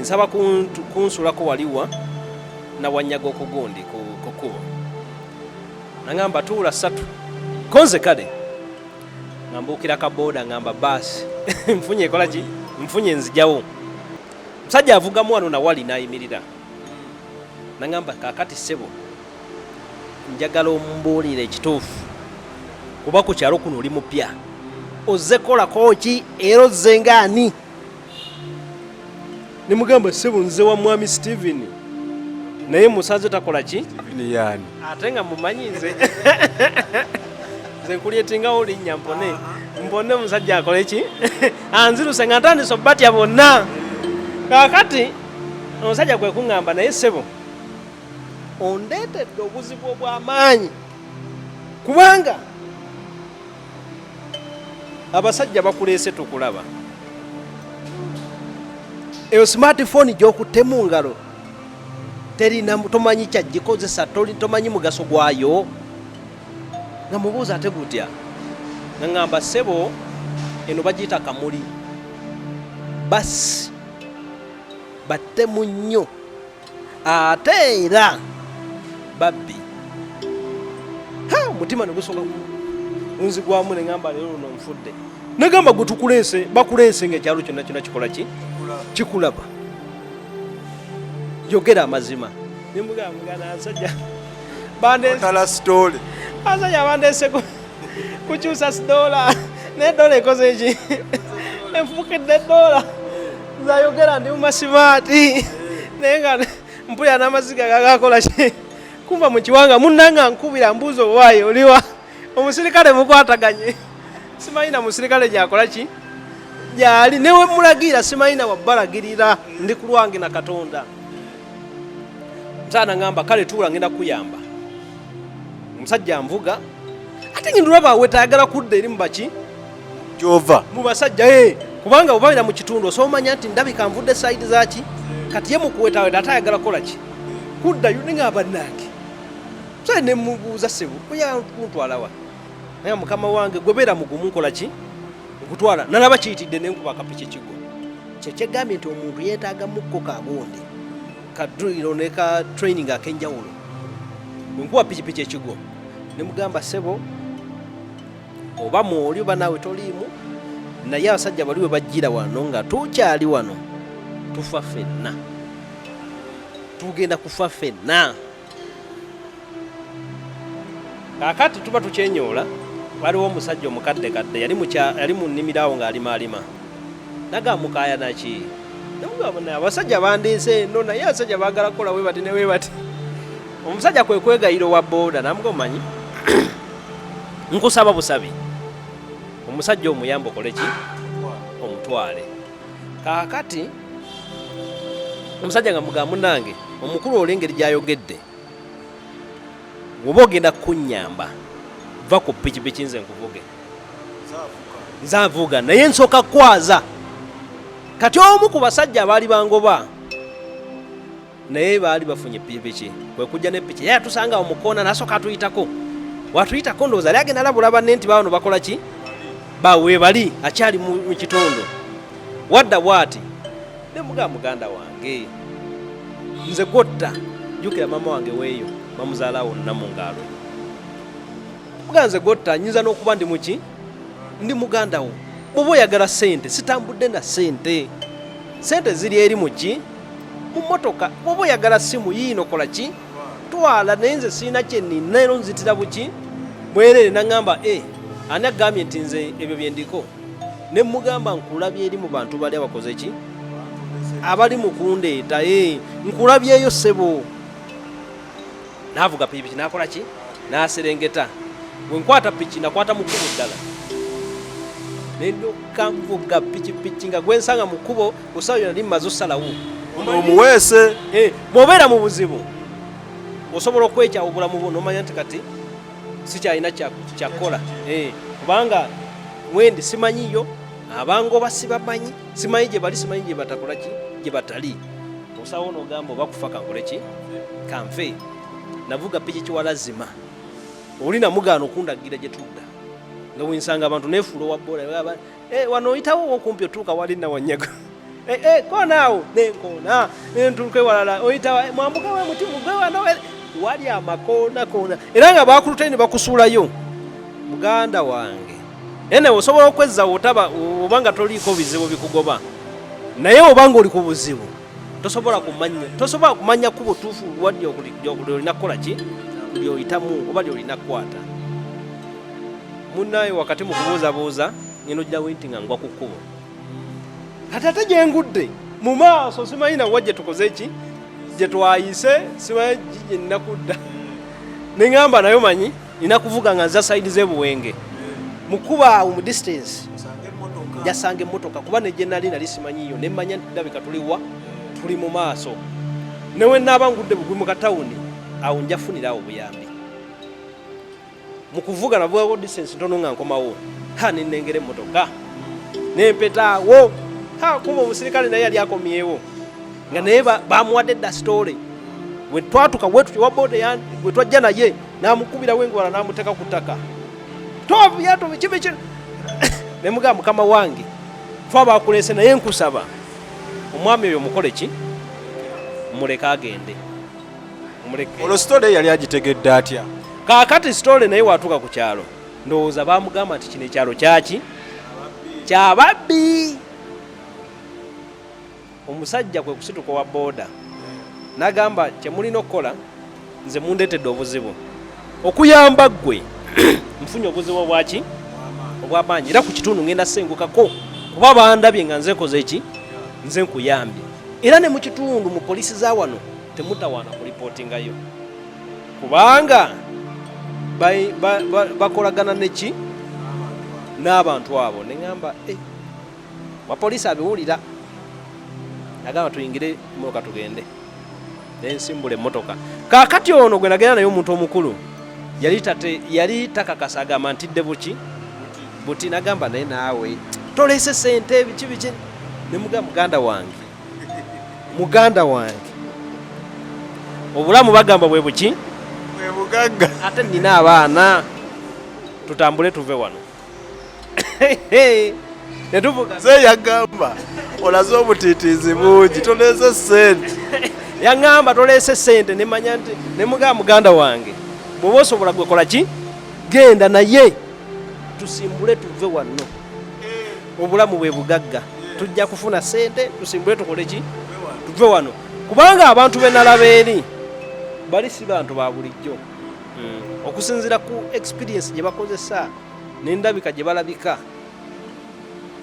nsaba kunsulako waliwa na wanyaga okugundi ku kubo nangamba tuula 3 konze kale ngambukira kaboda ngamba basi mfunye ekola ki mfunye nzijawo musajja avugamu wano nawali nayimirira nangamba kakati sebo njagala omumbuulire ekituufu kuba ku kyalo kuno oli mupya ozze kolako ki era ozze ngaani ne mugamba sebo nze wa mwami Steven naye musaze takola ki yani ate nga mumanyi nze nze nkulyetingawo olinnya mpone omusajja akole ki anziruse nga ntandise obatya bonna kakati omusajja kwe kuŋŋamba naye sebo ondeetedde obuzibu obw'amaanyi kubanga abasajja bakuleese tukulaba eyo smartphone gy'okutte mu ngalo terina tomanyi kyagikozesa tomanyi mugaso gwayo nga mubuuza ate gutya nga ŋŋamba sebo eno bagiyita kamuli basi battemu nnyo ate era babbi omutima ne gusoka unzigwamu ne ŋŋamba leero luno nfudde negamba gutukuleese bakuleese ng'ekyalo kyonna kyonna kikola ki kikulaba yogera amazima nemugambugana asajja bandeese kukyusa $1 naye $1 ekoze eki enfukidde $1 nzayogera ndi mumasimaati naye nga mpulira n'amaziga gagakola ki kumva mu kiwanga munnanga nkubira mbuuza owaayo oliwa omusirikale mukwataganye simanyi na musirikale gyakola ki gyali newe mulagira simanyi na wabbalagirira ndi ku lwange na Katonda msaana ngamba kale tuula ngenda kuyamba omusajja nvuga ate ngindulaba awe tayagala kudda eri mubaki kyova mu basajja kubanga obabeera mu kitundu osoomanya nti ndabika nvudde sayidi zaki kati ye mukuwetaweta atayagala kukola ki kuddayo nengamba nange musaye ne mubuuza sebo oyagala kuntwalawa naye mukama wange gwebeera mugumu nkola ki nkutwala nalaba kiyitidde nenkuba akapiki kigo kyekyegambye nti omuntu yeetaaga mukko kagundi kaduliro ne ka training ak'enjawulo nkuba pikipiki ekigo ne mugamba sebo oba mwoli oba naawe toliimu naye abasajja bali we bajjira wano nga tukyali wano tufa ffenna tugenda kufa ffenna kakati tuba tukyenyoola waliwo omusajja omukaddekadde yali mu nnimirawo ng'alimalima nagamukaya naki nemugamba abasajja bandiise eno naye abasajja baagala kukola we bati ne we bati omusajja kwe kwegayiro wa booda namuga omanyi nkusaba busabi omusajja omuyamba okole ki omutwale kakati omusajja nga mugamba munnange omukulu olengeri gyayogedde woba ogenda kunnyamba va ku pikipiki nze nkuvuge nzaavuga naye nsooka kwaza kati omu ku basajja abaali bangoba naye baali bafunye pikipiki kwe kujja ne piki yeye atusanga omukoona nasooka atuyitako watuyitako ndowooza ali agenda alabula banne nti bawano bakola ki bawe bali akyali mu kitundu wadda bwati ne muganda wange nze gotta jukira mama wange weeyo bamuzaalawo nna mu ngaalo muganze gotta nyinza n'okuba ndi muki ndi muganda wo bw'oba oyagala ssente sitambudde na ssente ziri eri muki mu mmotoka bw'oba oyagala simu yiino kola ki twala naye nze sirina kyennina ero nzitira buki bwerere naŋŋamba ani agambye nti nze ebyo byendiko ne mugamba nkulabye eri mu bantu bali abakoze ki abali mu kundeeta nkulabyeyo ssebo naavuga pikipiki nakola ki naserengeta bwe nkwata piki nakwata mu kkubo ddala nendoka nvuga pikipiki nga gwensanga mu kkubo osayo nali mmaze osalawo omuweese bw'obeera mu buzibu osobola okwekyawa obulamu bwo nomanya nti kati sikyalina kyakukola kubanga mwendi simanyiyo abangoba sibamanyi simanyi gye bali simanyi gye batakola ki gye batali osawo n'ogamba oba kufa kankole ki kanfe navuga piki kiwalazima oli namugaana okundagira gye tudda nga bwensanga abantu neefuula owa bbola wano oyitawo okumpi otuuka wali nawanyaga konaawo nenkona nentuuka ewalala oyita mwambuka we muti mugwe wano wali amakoona era nga bakulutayo ne bakusuulayo. Muganda wange ene osobola okwezzawo otaba obanga toliiko bizibu bikugoba, naye obanga oli ku buzibu tosobola kumanya kubo tuufu wadde olina kukola ki lyoyitamu oba lyolina kukwata. Munnaye wakati mu kubuuzabuuza ngeno gira wenti nga ngwa ku kkubo, kati ate gye ngudde mu maaso simanyi nawa gye tukoze ki gye twayise, simanyi gye nina kudda. Ne ŋŋamba nayo manyi nina kuvuga nga nza sayidi z'ebuwenge mukuba awo mu distance jasanga emmotoka kuba ne gye nali simanyiyo ne mmanya nti ndabika tuli mu maaso. Newe naaba ngudde bugwi mu katawuni awo njafunira awo buyambi. Mu kuvuga navugawo distance ntono nga nkomawo nenengera emmotoka nempetaawo kuba omusirikale naye yali akomyewo nga naye bamuwadde dda story. Bwe twatuka bwetutyo wa boda bwe twajja naye namukubirawo engwala namuteeka ku ttaka tovyatobe kibe kino ne mugamba mukama wange twaba akulese naye nkusaba omwami oyo mukole ki muleka agende. Olwo story yali agitegedde atya? Kaakati story naye watuuka ku kyalo ndowooza bamugamba nti kino ekyalo kyaki kyababbi. Omusajja kwe kusituka wa boda nagamba kyemulina okukola nze mundeetedde obuzibu okuyamba ggwe nfunye obuzibu bwaki obw'amaanyi era ku kitundu ngenda sengukako kuba bandabye nga nze nkoze ki nze nkuyambye. Era ne mu kitundu mu poliisi za wano temutawaana kulipootingayo kubanga bakolagana neki n'abantu abo. Ne ŋŋamba bapoliisi abiwulira nagamba tuyingire emmotoka tugende nensimbula emmotoka. Kaakati ono gwe nagenda naye omuntu omukulu yali takakasa agamba ntidde buti nagamba naye naawe tolese sente biki ne muganda wange obulamu bagamba bwe buki bwe bugagga ate nina abaana tutambule tuve wano. Netuvuga ze yagamba olaze obutiitiizi bungi tolese sente yaŋŋamba tolese sente nemanya nti nemugamba muganda wange bw'oba osobola gwekola ki genda naye tusimbule tuve wano obulamu bwe bugagga tujja kufuna sente tusimbule tukole ki tuve wano kubanga abantu benalaba eri bali si bantu ba bulijjo okusinziira ku experience gye bakozesa n'endabika gye balabika.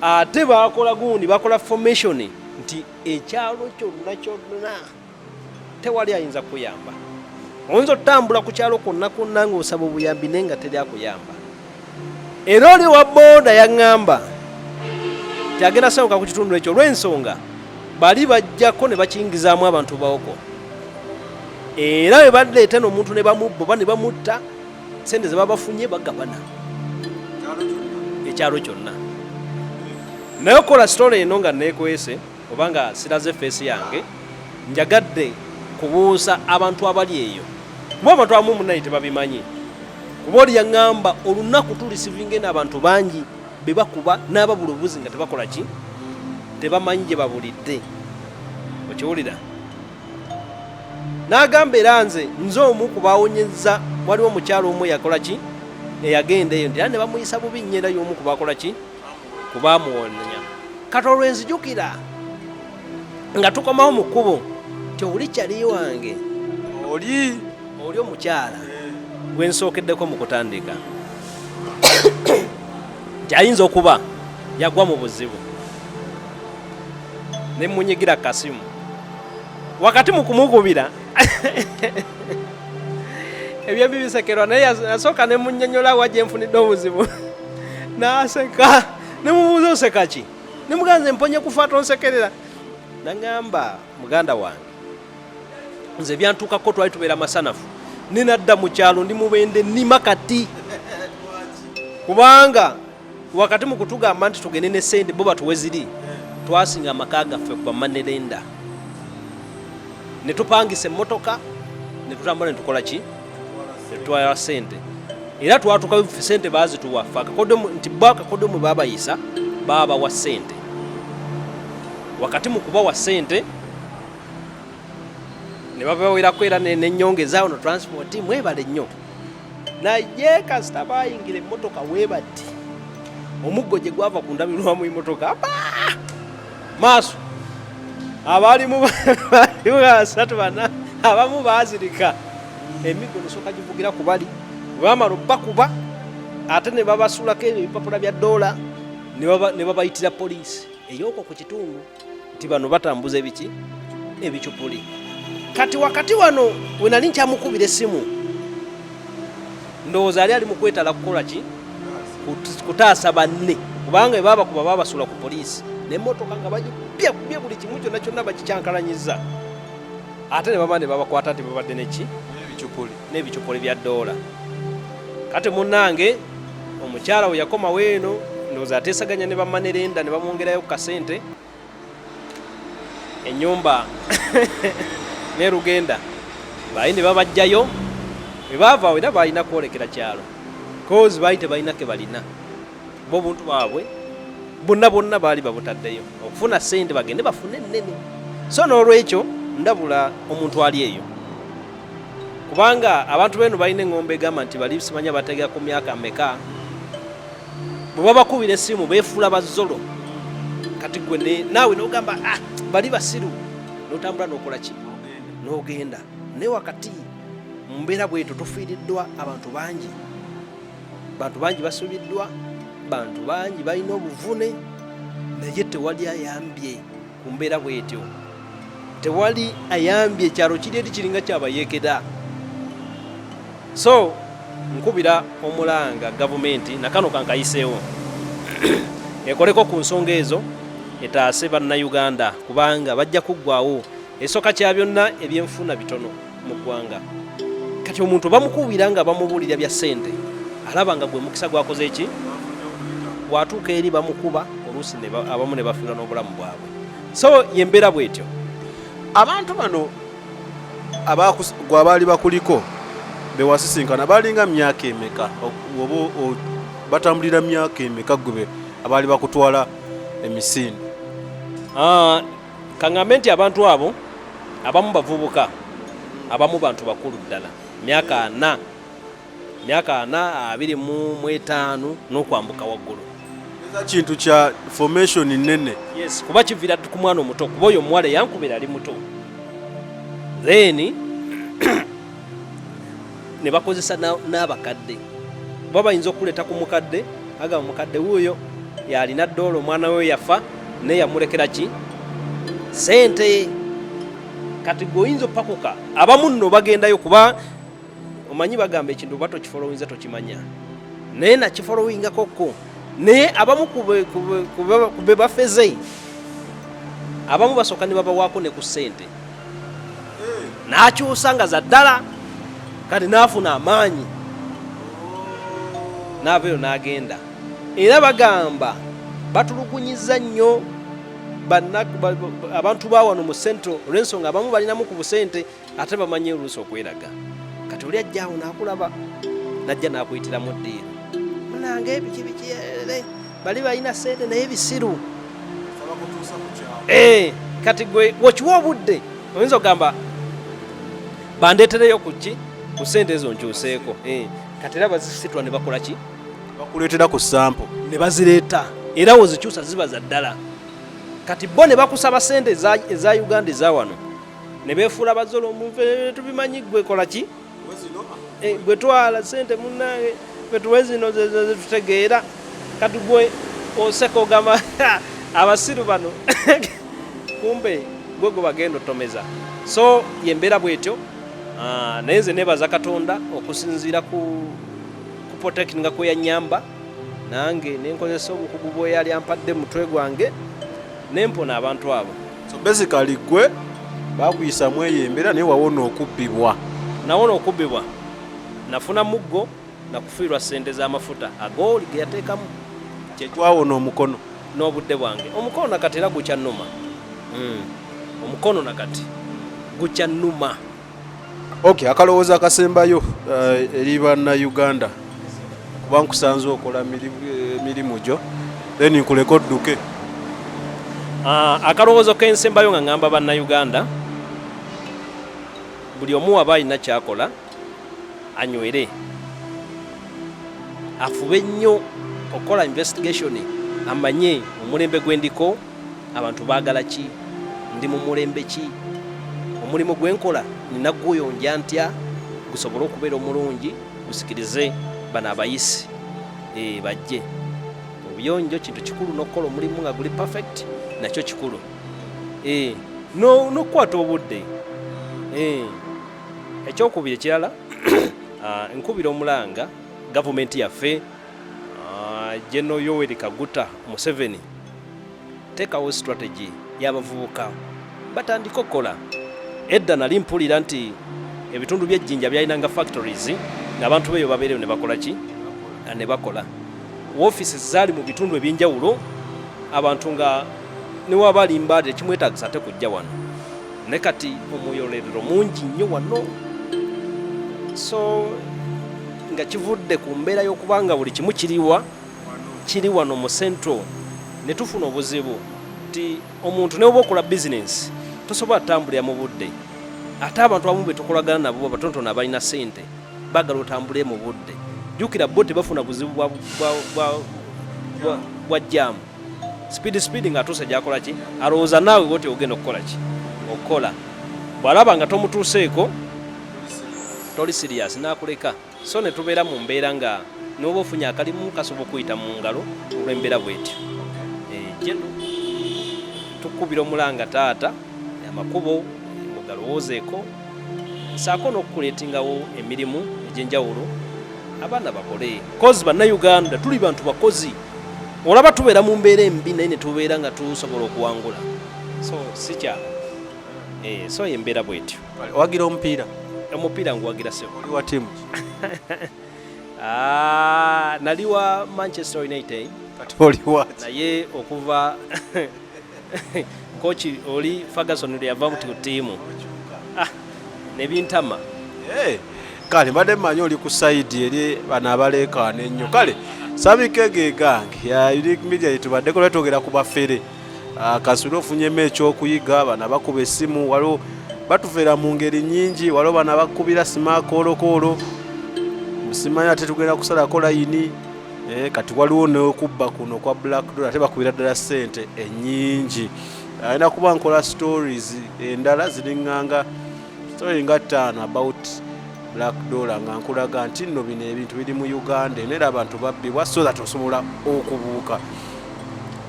Ate bakola gundi bakola formation nti ekyalo kyonna tewali ayinza kuyamba. Oyinza otambula ku kyalo konna ng'osaba obuyambi naye nga teri akuyamba. Era oli wa boda yaŋŋamba tyagenda sawuka ku kitundu ekyo olw'ensonga bali bajjako ne bakiyingizaamu abantu bawoko. Era bwe baleeta n'omuntu ne bamubba oba ne bamutta sente ze babafunye bagabana ekyalo kyonna. Naye okola story eno nga neekwese obanga siraze feesi yange njagadde kubuusa abantu abali eyo kuba abantu abamu munnaye tebabimanyi. Kuba oli yaŋŋamba olunaku tulisivinge n'abantu bangi be bakuba n'ababula obuzi nga tebakola ki tebamanyi gye babulidde. Okiwulira? N'agamba era nze omu kubaawonyezza waliwo omukyalo omu yakola ki eyagenda eyo nti era ne bamuyisa bubi nnyo era y'omu kubakola ki kubaamuwonya. Kati olwenzijukira nga tukomawo mu kkubo nti oli kyali wange oli omukyala gwensookeddeko mu kutandika kyayinza okuba yagwa mu buzibu ne munyigira kasimu wakati mu kumugubira ebyo bibisekerwa naye yasooka ne munnyonnyola wa gye nfunidde obuzibu n'aseka ne mubuuza oseka ki ne muganze mponye kufa tonsekerera. Naŋŋamba muganda wange nze byantuukako twali tubeera masanafu ninadda mu kyalo ndi mubende nnima kati kubanga wakati mu kutugamba nti tugende ne sente bo batuwe ziri twasinga amaka gaffe ku bamanerenda ne tupangisa emmotoka ne tutambula ne tukola ki ne tutwala sente era twatuuka sente baazituwa ffe akakodyo nti bo akakodyo mwe baabayisa baabawa sente wakati mu kubawa ssente ne babawerako era n'ennyongeza ono transport mwebale nnyo naye kasita bayingira emmotoka weebatti omuggo gye gwava ku ndabirwamu emmotoka maaso abaalimu basatu bana abamu baazirika emiggo nesooka givugira ku bali bamala bakuba ate ne babasulako ebipapula bya ddoola ne babayitira poliisi ey'okwo ku kitundu nti bano batambuza ebiki ebicupuli. Kati wakati wano we nali nkyamukubira essimu ndowooza ali mu kwetala kukola ki kutaasa banne kubanga bwe babakuba babasula ku poliisi n'emmotoka nga bagibye buli kimu kyonna kyonna bakikyankalanyiza ate ne baba ne babakwata nti babadde neki n'ebicupuli bya ddoola. Kati munnange omukyala we yakomawo eno ndowooza ateesaganya ne bamanerenda ne bamwongerayo ku kasente ennyumba ne Rugenda bayindi babajjayo bwe baava era balina kwolekera kyalo kozi baali tebalina ke balina bo buntu baabwe bonna baali babutaddeyo okufuna ssente bagende bafune ennene. So n'olwekyo ndabula omuntu ali eyo kubanga abantu beno balina engombe egamba nti bali simanya bategera ku myaka mmeka bwe babakubira essimu beefuula bazzolo. Kati gwe naawe n'ogamba bali basiru n'otambula n'okola ki n'ogenda ne wakati mu mbeera bwetyo tufiiriddwa abantu bangi basubiddwa bantu bangi balina obuvune naye tewali ayambye ku mbeera bwetyo tewali ayambye ekyalo kiri eri kiringa kyabayeekera. So nkubira omulanga gavumenti nakano kankayiseewo ekoleko ku nsonga ezo etaase bannayuganda kubanga bajja kuggwawo esooka kya byonna ebyenfuna bitono mu ggwanga. Kati omuntu bamukubira nga bamubuulira bya ssente alaba nga gwe mukisa gwakoze eki watuuka eri bamukuba oluusi abamu ne bafiirwa n'obulamu bwabwe. So yembeera bwetyo abantu bano gwabaali bakuliko bewasisinkana balinga myaka emeka oba batambulira myaka emeka gwe abaali bakutwala emisinde? Kaŋŋambe nti abantu abo abamu bavubuka abamu bantu bakulu ddala myaka 4 25 n'okwambuka waggulu. Eza kintu kya formation nene. Yes, kuba kivira ku mwana omuto kuba oyo omuwala yankubira ali muto then ne bakozesa n'abakadde baba bayinza okuleeta ku mukadde aga omukadde wuuyo yalina ddoola omwana we yafa ne yamulekera ki ssente. Kati goyinza opakuka abamu nno bagendayo kuba omanyi bagamba ekintu oba tokifolowinza tokimanya naye nakifolowingakokko naye abamu kube bafeze abamu basooka ne babawaako ne ku ssente n'akyusa nga za ddala kati n'afuna amaanyi n'aveeyo n'agenda. Era bagamba batulugunyiza nnyo abantu bawano mu sentro olw'ensonga abamu balinamu ku busente ate bamanye oluusi okweraga. Kati oli ajjaawo n'akulaba najja n'akuyitiramu ddiiro munange ebiki bali balina ssente naye bisiru. Kati gwe okiwa obudde oyinza okugamba bandeetereyo kuki ku ssente ezo nkyuseeko kati era bazisitula ne bakola ki bakuleetera ku sampo ne bazireeta era wozikyusa ziba za ddala. Kati bo ne bakusaba ssente eza Uganda eza wano ne beefuula bazolo omuve tubimanyi gwe kola ki gwe twala ssente munnange gwe tuwe zino zetutegeera. Kati gwe oseka ogamba abasiru bano kumbe gwe gwe bagenda otomeza. So yembeera bwetyo naye nze nebaza Katonda okusinziira ku protectinga kwe yanyamba nange nenkozesa obukugu bwe yali ampadde mutwe gwange nempona abantu abo. So basically gwe bakuyisa mweyembera naye wawona okubbibwa. Nawona okubbibwa nafuna muggo nakufiirwa ssente z'amafuta agooli ge yateekamu kyetwawona omukono n'obudde bwange. Omukono nakati era gukyannuma omukono nakati gukyannuma. Okay, akalowooza akasembayo eri bannayuganda kuba nkusanze okola emirimu gyo then nkuleka odduke. Akalowoozo k'ensembayo nga ngamba bannayuganda buli omu aba alina kyakola anywere afube nnyo okukola investigation amanye omulembe gwendiko abantu baagala ki ndi mu mulembe ki omulimu gwenkola nina guyonja ntya gusobole okubeera omulungi gusikirize bano abayisi bajje obuyonjo kintu kikulu n'okukola omulimu nga guli perfect nakyo kikulu n'okukwata obudde ekyokubiri ekirala nkubira omulanga gavumenti yaffe General Yoweri Kaguta Museveni teekawo strategy y'abavubuka batandika okukola. Edda nali mpulira nti ebitundu by'ejjinja byalinanga factories ng'abantu beeyo babeereyo ne bakola ki ne bakola offices zaali mu bitundu eby'enjawulo abantu nga ne waba alimba tekimwetaagisa ate kujja wano ne kati omuyolero mungi nnyo wano so nga kivudde ku mbeera y'okubanga buli kimu kiri wano mu central ne tufuna obuzibu nti omuntu ne oba okola bizinensi tosobola tambulira mu budde ate abantu abamu be tukolagana nabo batonotono abalina ssente bagala otambule mu budde jjukira bo tebafuna buzibu bwa jaamu speed nga atuuse gyakola ki alowooza naawe bwoti ogenda okukola ki okukola bw'alaba nga tomutuuseeko toli serious n'akuleka so ne tubeera mu mbeera nga n'oba ofunye akalimu kasobola okuyita mu ngalo olw'embeera bwetyo jeno tukubira omulanga taata amakubo mugalowoozeeko saako n'okukuleetingawo emirimu egy'enjawulo abaana bakole kozi bannayuganda tuli bantu bakozi olaba tubeera mu mbeera embi naye ne tubeera nga tusobola okuwangula so si kyalo so embeera bwetyo. Owagira omupiira nguwagira sebo oli wa tiimu nali wa Manchester United kati oli wa naye okuva kochi oli Ferguson lwe yava mu tiimu ne bintama kale mbadde mmanyi oli ku sayidi eri bano abaleekaana ennyo kale sabikege gange ya Unique Media tubadde twogera ku bafere kasule ofunyemu ekyokuyiga bano bakuba essimu waliwo batufeera mu ngeri nnyingi waliwo bano bakubira simakoolokoolo simanyi ate tugenda kusalako layini kati waliwo n'okubba kuno kwa Black Dollar ate bakubira ddala ssente ennyingi alina kuba nkola stories endala ziriŋŋanga story nga 5 about Black Dollar nga nkulaga nti nno bino ebintu biri mu Uganda era abantu babbibwa so that osobola okubuuka.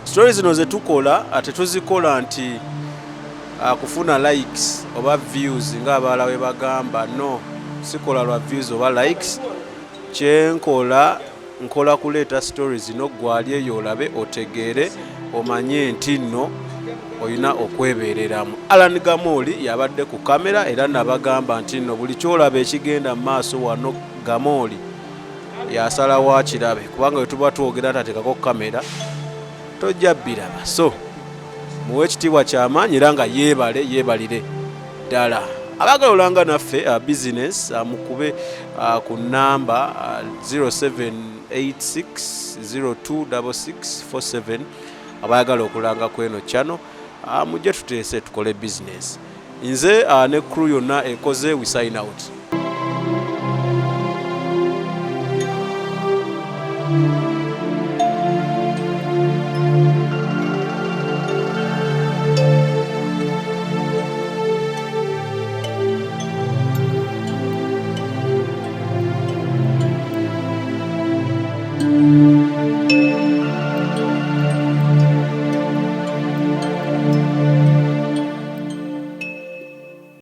Stories zino ze tukola ate tuzikola nti kufuna likes oba views ng'abalala we bagamba no sikola lwa views oba likes nkola kuleeta stories zino gwali eyo olabe otegeere omanye nti nno olina okwebeereramu. Alan Gamoli yabadde ku kamera era nabagamba nti nno buli kyolaba ekigenda mu maaso wano Gamoli yasalawo akirabe kubanga we tuba twogera tateekako kamera tojja biraba so muwe ekitiibwa ky'amaanyi era nga yeebalire ddala. Abagala olanga naffe business mukube ku namba 0786026647 abayagala okulanga ku eno channel mujje tuteese tukole business. Nze ne crew yonna ekoze we sign out.